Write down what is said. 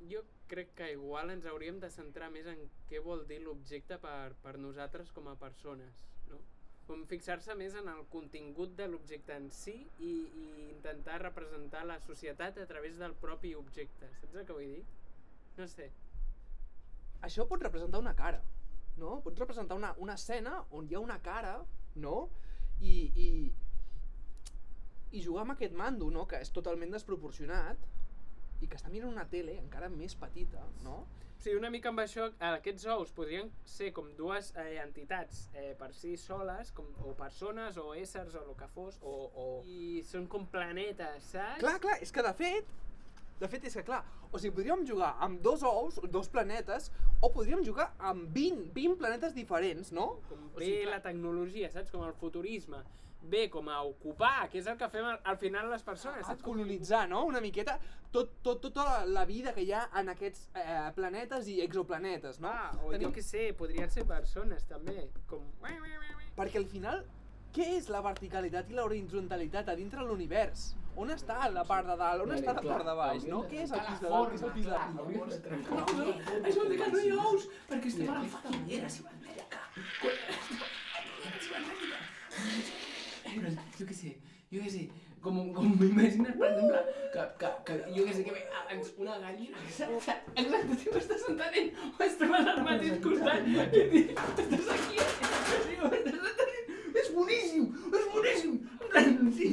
jo crec que igual ens hauríem de centrar més en què vol dir l'objecte per nosaltres com a persones, no? Com fixar-se més en el contingut de l'objecte en si i intentar representar la societat a través del propi objecte. Saps el que vull dir? No sé. Això pot representar una cara, no? Pot representar una escena on hi ha una cara, no? I jugar amb aquest mando, no? Que és totalment desproporcionat i que està mirant una tele encara més petita, no? Sí, una mica amb això, aquests ous podrien ser com dues entitats per si soles, o persones, o éssers, o el que fos, i són com planetes, saps? Clar, és que de fet és que clar, o sigui, podríem jugar amb 2 ous, 2 planetes, o podríem jugar amb 20 planetes diferents, no? Com ve la tecnologia, saps? Com el futurisme. Ve com a ocupar, que és el que fem al final les persones, A saps? colonitzar, no? Una miqueta tota la vida que hi ha en aquests planetes i exoplanetes, no? O jo què sé, podrien ser persones també, com... Perquè al final, què és la verticalitat i la horitzonalitat a dintre l'univers? On està la part de dalt? On està la part de baix? No? Què és el pis de dalt? Què és el pis de baix? És el de que no hi ha ous, perquè estem a la fallera, si van veure acá. Jo què sé, com m'imagines, per exemple, que jo què sé, que ve una gallina, exacte, si m'estàs entenent, o estem al mateix costat, i estàs aquí, és boníssim, en plan, sí,